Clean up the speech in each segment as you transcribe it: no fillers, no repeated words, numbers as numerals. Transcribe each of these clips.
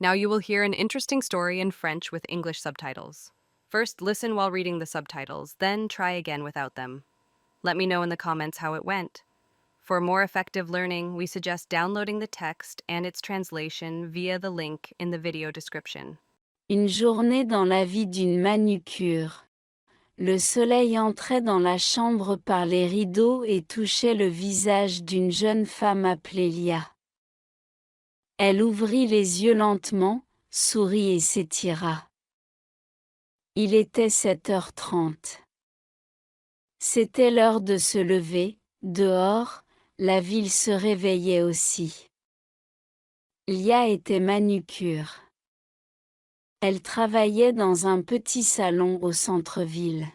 Now you will hear an interesting story in French with English subtitles. First, listen while reading the subtitles, then try again without them. Let me know in the comments how it went. For more effective learning, we suggest downloading the text and its translation via the link in the video description. Une journée dans la vie d'une manucure. Le soleil entrait dans la chambre par les rideaux et touchait le visage d'une jeune femme appelée Lia. Elle ouvrit les yeux lentement, sourit et s'étira. Il était 7h30. C'était l'heure de se lever, dehors, la ville se réveillait aussi. Lia était manucure. Elle travaillait dans un petit salon au centre-ville.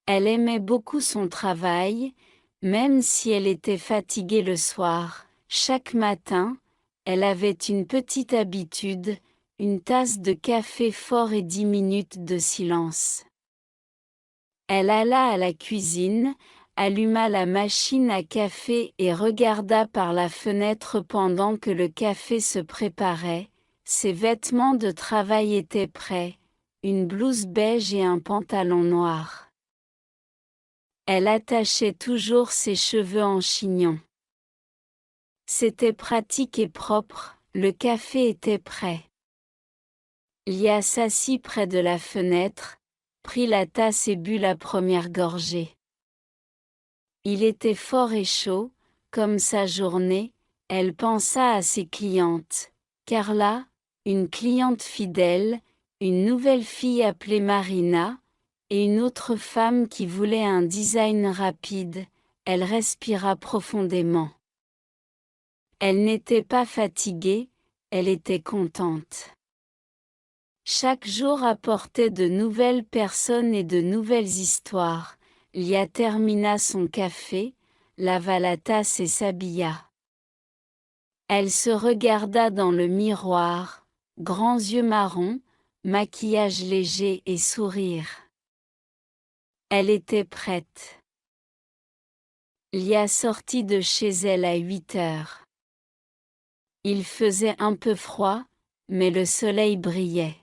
Elle aimait beaucoup son travail, même si elle était fatiguée le soir. Chaque matin, elle avait une petite habitude, une tasse de café fort et 10 minutes de silence. Elle alla à la cuisine, alluma la machine à café et regarda par la fenêtre pendant que le café se préparait. Ses vêtements de travail étaient prêts, une blouse beige et un pantalon noir. Elle attachait toujours ses cheveux en chignon. C'était pratique et propre, le café était prêt. Lia s'assit près de la fenêtre, prit la tasse et but la première gorgée. Il était fort et chaud, comme sa journée, elle pensa à ses clientes. Carla, une cliente fidèle, une nouvelle fille appelée Marina, et une autre femme qui voulait un design rapide. Elle respira profondément. Elle n'était pas fatiguée, elle était contente. Chaque jour apportait de nouvelles personnes et de nouvelles histoires. Lia termina son café, lava la tasse et s'habilla. Elle se regarda dans le miroir, grands yeux marrons, maquillage léger et sourire. Elle était prête. Lia sortit de chez elle à 8h. Il faisait un peu froid, mais le soleil brillait.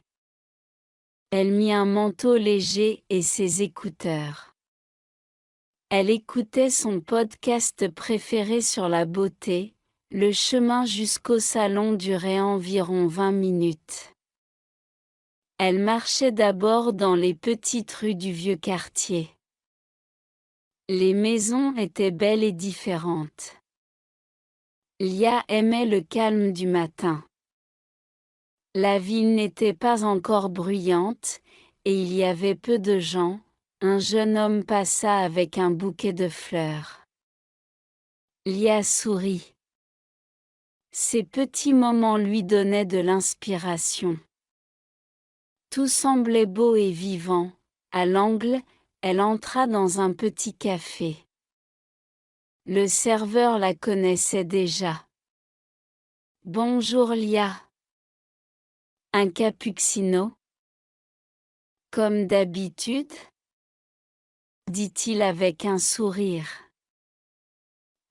Elle mit un manteau léger et ses écouteurs. Elle écoutait son podcast préféré sur la beauté. Le chemin jusqu'au salon durait environ 20 minutes. Elle marchait d'abord dans les petites rues du vieux quartier. Les maisons étaient belles et différentes. Lia aimait le calme du matin. La ville n'était pas encore bruyante, et il y avait peu de gens. Un jeune homme passa avec un bouquet de fleurs. Lia sourit. Ces petits moments lui donnaient de l'inspiration. Tout semblait beau et vivant. À l'angle, elle entra dans un petit café. Le serveur la connaissait déjà. Bonjour Lia. Un cappuccino? Comme d'habitude? Dit-il avec un sourire.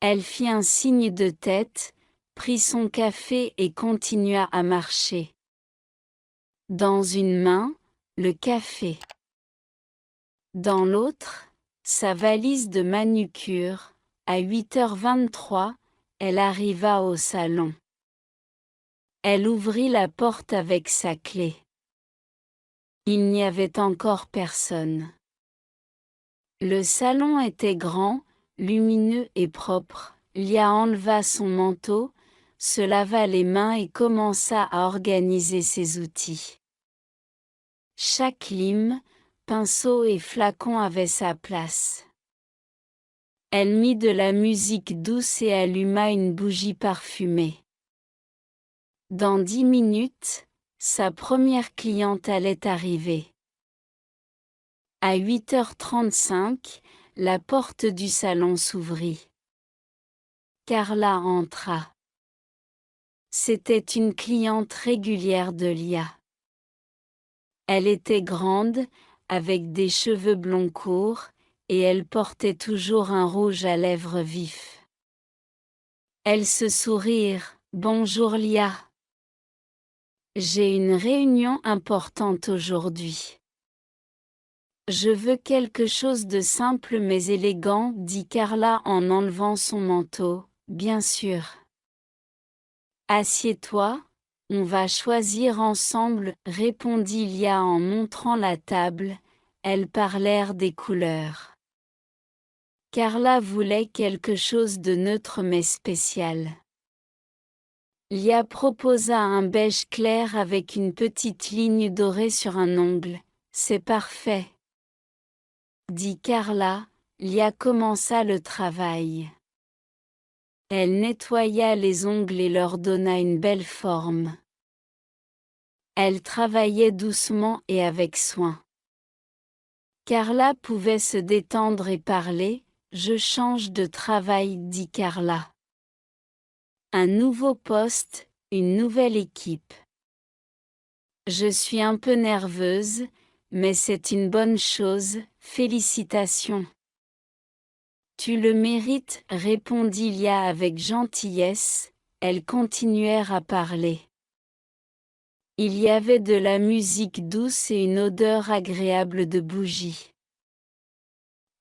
Elle fit un signe de tête, prit son café et continua à marcher. Dans une main, le café. Dans l'autre, sa valise de manucure. À 8h23, elle arriva au salon. Elle ouvrit la porte avec sa clé. Il n'y avait encore personne. Le salon était grand, lumineux et propre. Lia enleva son manteau, se lava les mains et commença à organiser ses outils. Chaque lime, pinceau et flacon avait sa place. Elle mit de la musique douce et alluma une bougie parfumée. Dans 10 minutes, sa première cliente allait arriver. À 8h35, la porte du salon s'ouvrit. Carla entra. C'était une cliente régulière de Lia. Elle était grande, avec des cheveux blonds courts, et elle portait toujours un rouge à lèvres vif. Elles se sourirent. Bonjour Lia. J'ai une réunion importante aujourd'hui. Je veux quelque chose de simple mais élégant, dit Carla en enlevant son manteau. Bien sûr. Assieds-toi, on va choisir ensemble, répondit Lia en montrant la table. Elles parlèrent des couleurs. Carla voulait quelque chose de neutre mais spécial. Lia proposa un beige clair avec une petite ligne dorée sur un ongle. C'est parfait, dit Carla. Lia commença le travail. Elle nettoya les ongles et leur donna une belle forme. Elle travaillait doucement et avec soin. Carla pouvait se détendre et parler. Je change de travail, dit Carla. Un nouveau poste, une nouvelle équipe. Je suis un peu nerveuse, mais c'est une bonne chose, félicitations. Tu le mérites, répondit Lia avec gentillesse. Elles continuèrent à parler. Il y avait de la musique douce et une odeur agréable de bougies.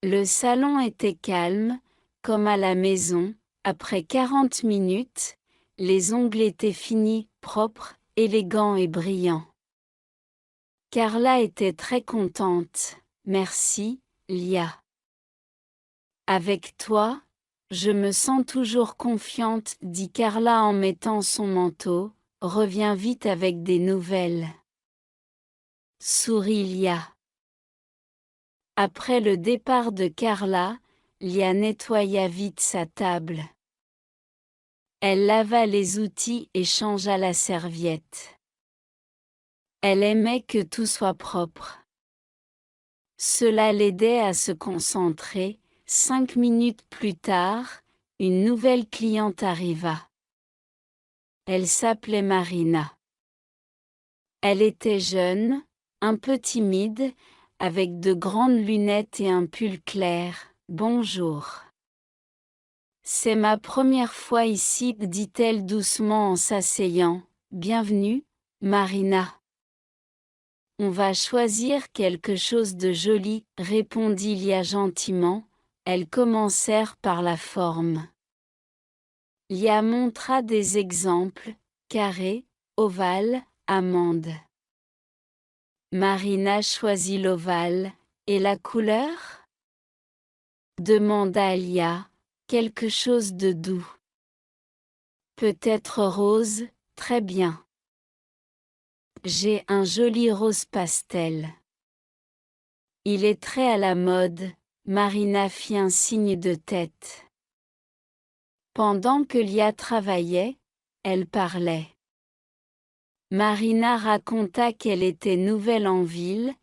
Le salon était calme, comme à la maison. Après 40 minutes, les ongles étaient finis, propres, élégants et brillants. Carla était très contente. Merci, Lia. Avec toi, je me sens toujours confiante, dit Carla en mettant son manteau. Reviens vite avec des nouvelles. Sourit Lia. Après le départ de Carla, Lia nettoya vite sa table. Elle lava les outils et changea la serviette. Elle aimait que tout soit propre. Cela l'aidait à se concentrer. 5 minutes plus tard, une nouvelle cliente arriva. Elle s'appelait Marina. Elle était jeune, un peu timide, avec de grandes lunettes et un pull clair. Bonjour. C'est ma première fois ici, dit-elle doucement en s'asseyant. Bienvenue, Marina. On va choisir quelque chose de joli, répondit Lia gentiment. Elles commencèrent par la forme. Lia montra des exemples, carré, ovale, amande. Marina choisit l'ovale. Et la couleur? Demanda Lia. Quelque chose de doux. Peut-être rose, très bien. J'ai un joli rose pastel. Il est très à la mode, Marina fit un signe de tête. Pendant que Lia travaillait, elle parlait. Marina raconta qu'elle était nouvelle en ville,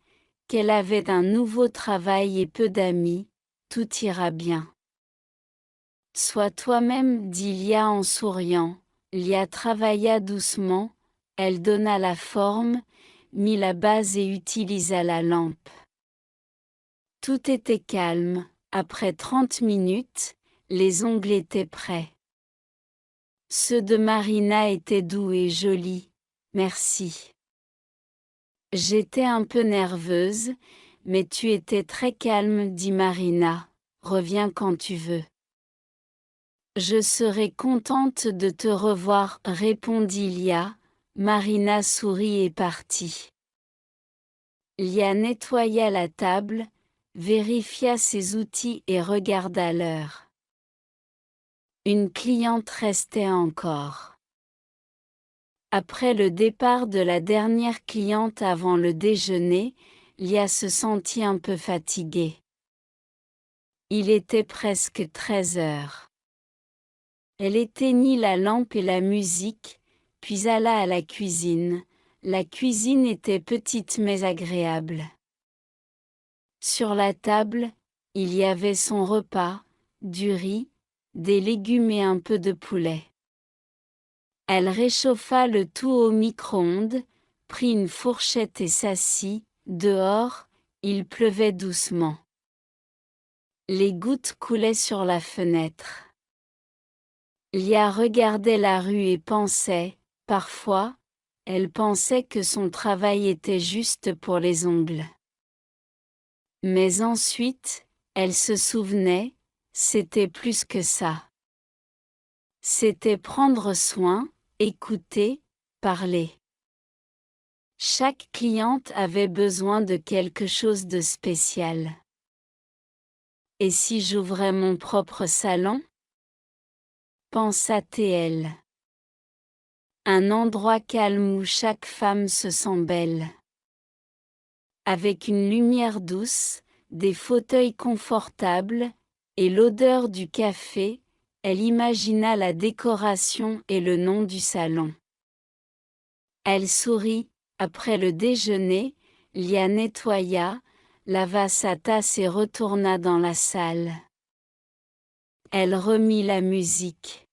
qu'elle avait un nouveau travail et peu d'amis. Tout ira bien. Sois toi-même, dit Lia en souriant. Lia travailla doucement, elle donna la forme, mit la base et utilisa la lampe. Tout était calme. Après 30 minutes, les ongles étaient prêts. Ceux de Marina étaient doux et jolis. Merci. J'étais un peu nerveuse, mais tu étais très calme, dit Marina. Reviens quand tu veux. Je serai contente de te revoir, répondit Lia. Marina sourit et partit. Lia nettoya la table, vérifia ses outils et regarda l'heure. Une cliente restait encore. Après le départ de la dernière cliente avant le déjeuner, Lia se sentit un peu fatiguée. Il était presque 13 heures. Elle éteignit la lampe et la musique, puis alla à la cuisine. La cuisine était petite mais agréable. Sur la table, il y avait son repas, du riz, des légumes et un peu de poulet. Elle réchauffa le tout au micro-ondes, prit une fourchette et s'assit. Dehors, il pleuvait doucement. Les gouttes coulaient sur la fenêtre. Lia regardait la rue et pensait, parfois, Elle pensait que son travail était juste pour les ongles. Mais ensuite, elle se souvenait, c'était plus que ça. C'était prendre soin, écouter, parler. Chaque cliente avait besoin de quelque chose de spécial. Et si j'ouvrais mon propre salon? Pensa-t-elle. Un endroit calme où chaque femme se sent belle. Avec une lumière douce, des fauteuils confortables, et l'odeur du café, elle imagina la décoration et le nom du salon. Elle sourit. Après le déjeuner, Lia nettoya, lava sa tasse et retourna dans la salle. Elle remit la musique.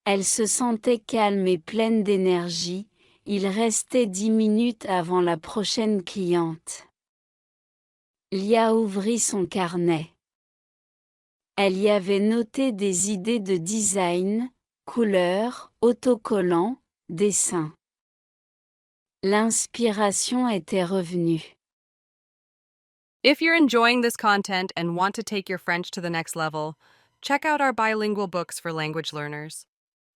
Elle se sentait calme et pleine d'énergie. Il restait 10 minutes avant la prochaine cliente. Lia ouvrit son carnet. Elle y avait noté des idées de design, couleurs, autocollants, dessins. L'inspiration était revenue. If you're enjoying this content and want to take your French to the next level, check out our bilingual books for language learners.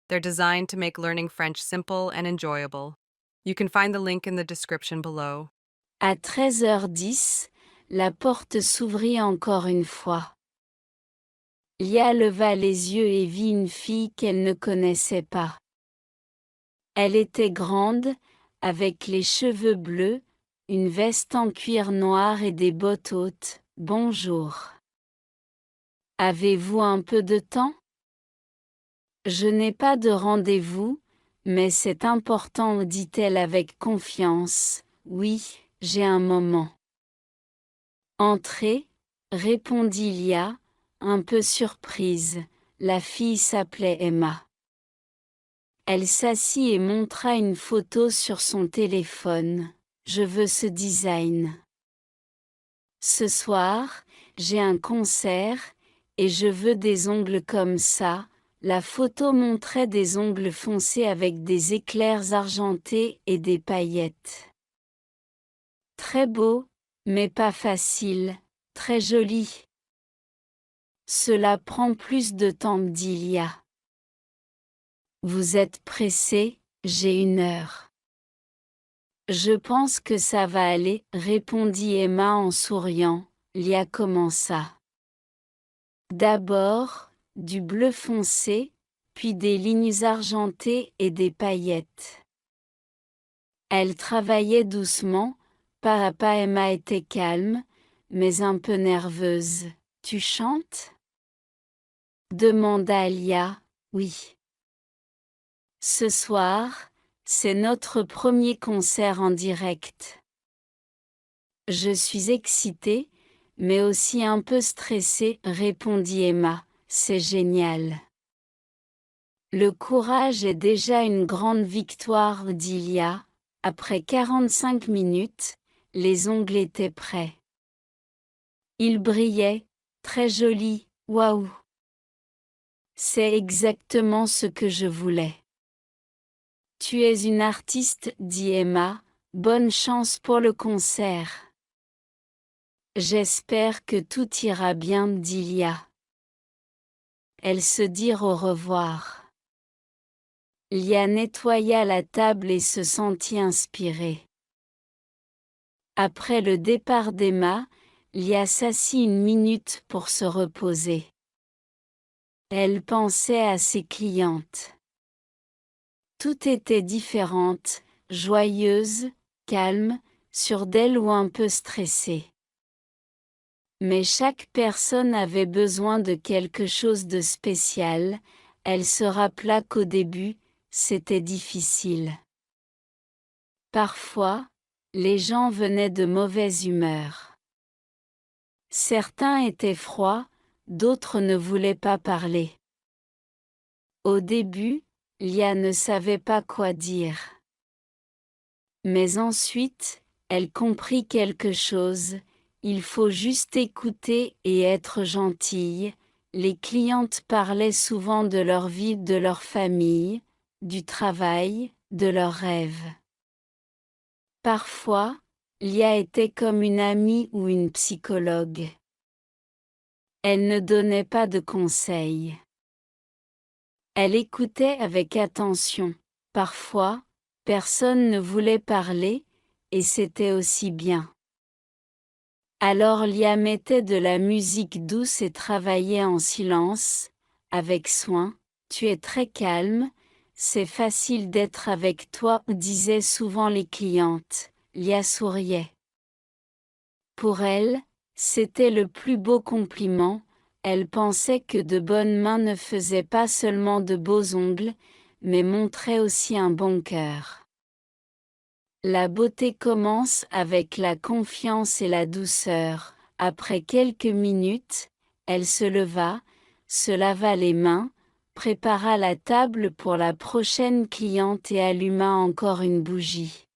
They're designed to make learning French simple and enjoyable. You can find the link in the description below. À 13h10, la porte s'ouvrit encore une fois. Lia leva les yeux et vit une fille qu'elle ne connaissait pas. Elle était grande, avec les cheveux bleus, une veste en cuir noir et des bottes hautes. Bonjour. Avez-vous un peu de temps? Je n'ai pas de rendez-vous, mais c'est important, dit-elle avec confiance. Oui, j'ai un moment. Entrez, répondit Lia, un peu surprise. La fille s'appelait Emma. Elle s'assit et montra une photo sur son téléphone. Je veux ce design. Ce soir, j'ai un concert, et je veux des ongles comme ça. La photo montrait des ongles foncés avec des éclairs argentés et des paillettes. Très beau, mais pas facile, très joli. Cela prend plus de temps, dit Lia. Vous êtes pressé, j'ai 1 heure. Je pense que ça va aller, répondit Emma en souriant. Lia commença. D'abord, du bleu foncé, puis des lignes argentées et des paillettes. Elle travaillait doucement, pas à pas. Emma était calme, mais un peu nerveuse. Tu chantes? Demanda Lia. Oui. Ce soir, c'est notre premier concert en direct. Je suis excitée, mais aussi un peu stressée, répondit Emma. C'est génial. Le courage est déjà une grande victoire, dit Lia. Après 45 minutes, les ongles étaient prêts. Ils brillaient, très jolis, waouh! C'est exactement ce que je voulais. Tu es une artiste, dit Emma, bonne chance pour le concert. J'espère que tout ira bien, dit Lia. Elles se dirent au revoir. Lia nettoya la table et se sentit inspirée. Après le départ d'Emma, Lia s'assit 1 minute pour se reposer. Elle pensait à ses clientes. Toutes étaient différentes, joyeuses, calmes, sûres d'elles ou un peu stressées. Mais chaque personne avait besoin de quelque chose de spécial. Elle se rappela qu'au début, c'était difficile. Parfois, les gens venaient de mauvaise humeur. Certains étaient froids, d'autres ne voulaient pas parler. Au début, Lia ne savait pas quoi dire. Mais ensuite, elle comprit quelque chose. Il faut juste écouter et être gentille. Les clientes parlaient souvent de leur vie, de leur famille, du travail, de leurs rêves. Parfois, Lia était comme une amie ou une psychologue. Elle ne donnait pas de conseils. Elle écoutait avec attention. Parfois, personne ne voulait parler, et c'était aussi bien. Alors Lia mettait de la musique douce et travaillait en silence, avec soin. Tu es très calme, c'est facile d'être avec toi, disaient souvent les clientes. Lia souriait. Pour elle, c'était le plus beau compliment. Elle pensait que de bonnes mains ne faisaient pas seulement de beaux ongles, mais montraient aussi un bon cœur. La beauté commence avec la confiance et la douceur. Après quelques minutes, elle se leva, se lava les mains, prépara la table pour la prochaine cliente et alluma encore une bougie.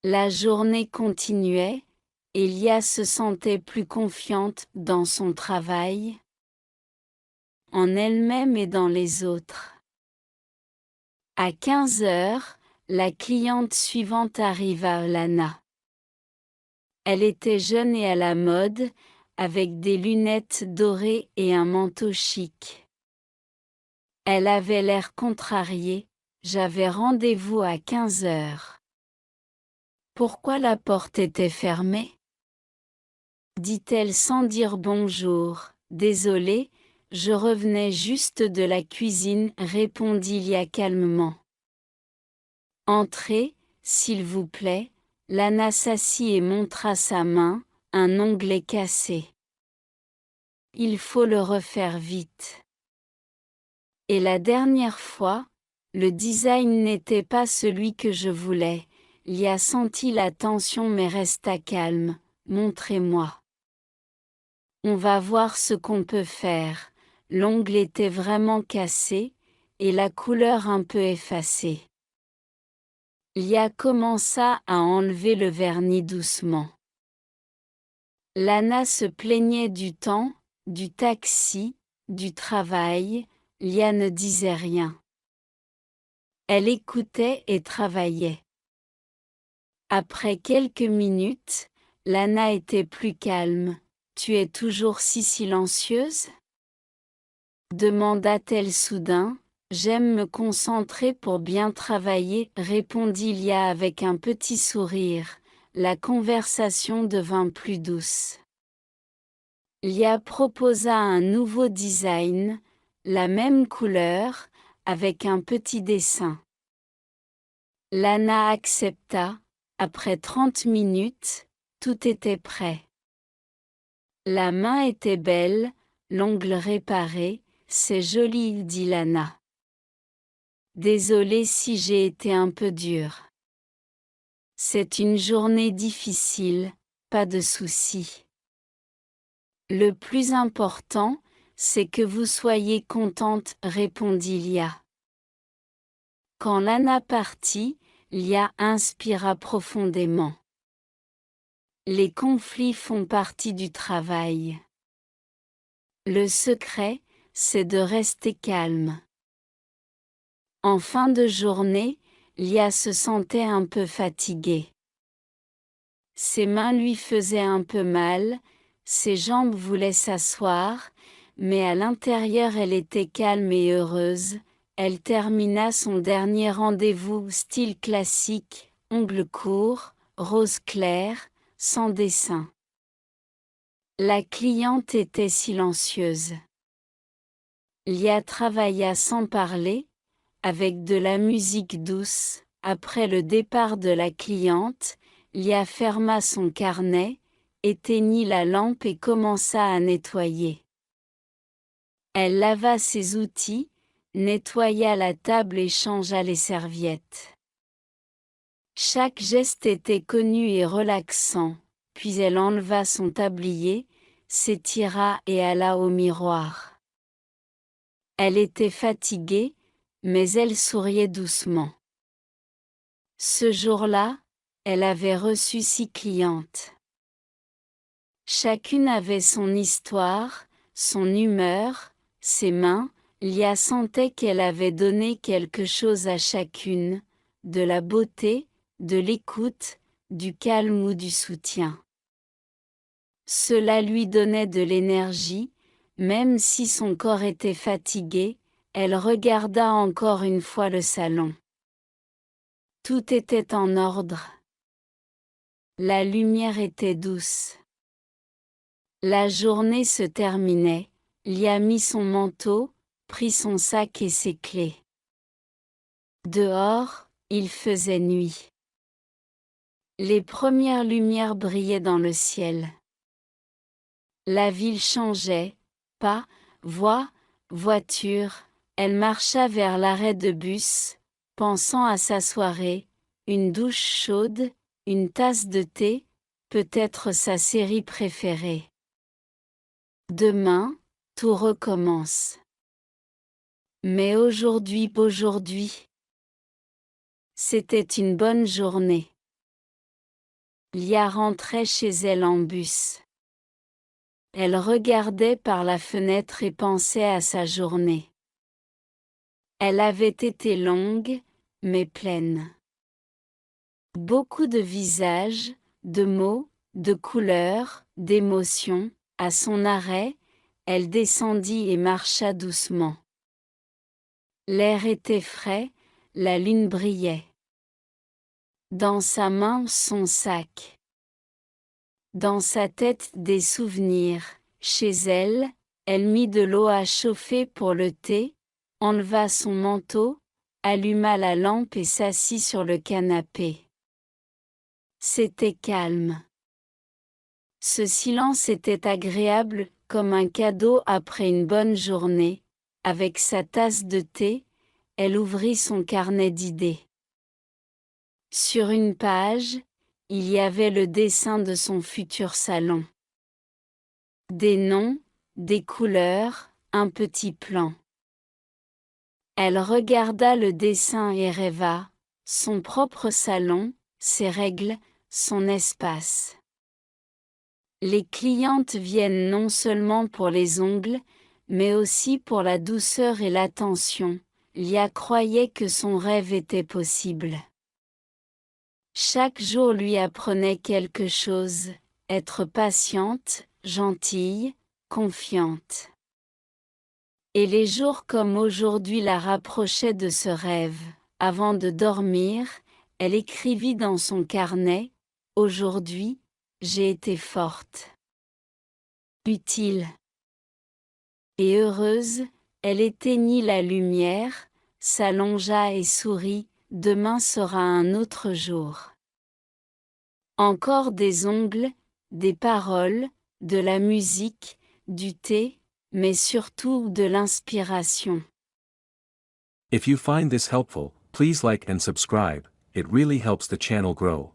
La journée continuait, et Lia se sentait plus confiante dans son travail, en elle-même et dans les autres. À 15 heures, la cliente suivante arriva, Lana. Elle était jeune et à la mode, avec des lunettes dorées et un manteau chic. Elle avait l'air contrariée. J'avais rendez-vous à 15 heures. Pourquoi la porte était fermée? Dit-elle sans dire bonjour. Désolée, je revenais juste de la cuisine, répondit Lia calmement. Entrez, s'il vous plaît. Lana s'assit et montra sa main, un onglet cassé. Il faut le refaire vite. Et la dernière fois, le design n'était pas celui que je voulais. Lia sentit la tension mais resta calme. Montrez-moi. On va voir ce qu'on peut faire. L'ongle était vraiment cassé, et la couleur un peu effacée. Lia commença à enlever le vernis doucement. Lana se plaignait du temps, du taxi, du travail. Lia ne disait rien. Elle écoutait et travaillait. Après quelques minutes, Lana était plus calme. Tu es toujours si silencieuse? Demanda-t-elle soudain. J'aime me concentrer pour bien travailler, répondit Lia avec un petit sourire. La conversation devint plus douce. Lia proposa un nouveau design, la même couleur, avec un petit dessin. Lana accepta. Après 30 minutes, tout était prêt. La main était belle, l'ongle réparé, c'est joli, dit Lana. Désolée si j'ai été un peu dure. C'est une journée difficile, pas de souci. Le plus important, c'est que vous soyez contente, répondit Lia. Quand Lana partit, Lia inspira profondément. Les conflits font partie du travail. Le secret, c'est de rester calme. En fin de journée, Lia se sentait un peu fatiguée. Ses mains lui faisaient un peu mal, ses jambes voulaient s'asseoir, mais à l'intérieur elle était calme et heureuse. Elle termina son dernier rendez-vous style classique, ongles courts, rose clair, sans dessin. La cliente était silencieuse. Lia travailla sans parler, avec de la musique douce. Après le départ de la cliente, Lia ferma son carnet, éteignit la lampe et commença à nettoyer. Elle lava ses outils, nettoya la table et changea les serviettes. Chaque geste était connu et relaxant, puis elle enleva son tablier, s'étira et alla au miroir. Elle était fatiguée, mais elle souriait doucement. Ce jour-là, elle avait reçu 6 clientes. Chacune avait son histoire, son humeur, ses mains, Lia sentait qu'elle avait donné quelque chose à chacune, de la beauté, de l'écoute, du calme ou du soutien. Cela lui donnait de l'énergie, même si son corps était fatigué, elle regarda encore une fois le salon. Tout était en ordre. La lumière était douce. La journée se terminait, Lia mit son manteau, prit son sac et ses clés. Dehors, il faisait nuit. Les premières lumières brillaient dans le ciel. La ville changeait, pas, voix, voiture, elle marcha vers l'arrêt de bus, pensant à sa soirée, une douche chaude, une tasse de thé, peut-être sa série préférée. Demain, tout recommence. Mais aujourd'hui, c'était une bonne journée. Lia rentrait chez elle en bus. Elle regardait par la fenêtre et pensait à sa journée. Elle avait été longue, mais pleine. Beaucoup de visages, de mots, de couleurs, d'émotions. À son arrêt, elle descendit et marcha doucement. L'air était frais, la lune brillait. Dans sa main son sac. Dans sa tête des souvenirs. Chez elle, elle mit de l'eau à chauffer pour le thé, enleva son manteau, alluma la lampe et s'assit sur le canapé. C'était calme. Ce silence était agréable, comme un cadeau après une bonne journée. Avec sa tasse de thé, elle ouvrit son carnet d'idées. Sur une page, il y avait le dessin de son futur salon. Des noms, des couleurs, un petit plan. Elle regarda le dessin et rêva, son propre salon, ses règles, son espace. Les clientes viennent non seulement pour les ongles, mais aussi pour la douceur et l'attention. Lia croyait que son rêve était possible. Chaque jour lui apprenait quelque chose, être patiente, gentille, confiante. Et les jours comme aujourd'hui la rapprochaient de ce rêve. Avant de dormir, elle écrivit dans son carnet, « Aujourd'hui, j'ai été forte. Utile. » Et heureuse, elle éteignit la lumière, s'allongea et sourit, « Demain sera un autre jour. » Encore des ongles, des paroles, de la musique, du thé, mais surtout de l'inspiration. If you find this helpful, please like and subscribe, it really helps the channel grow.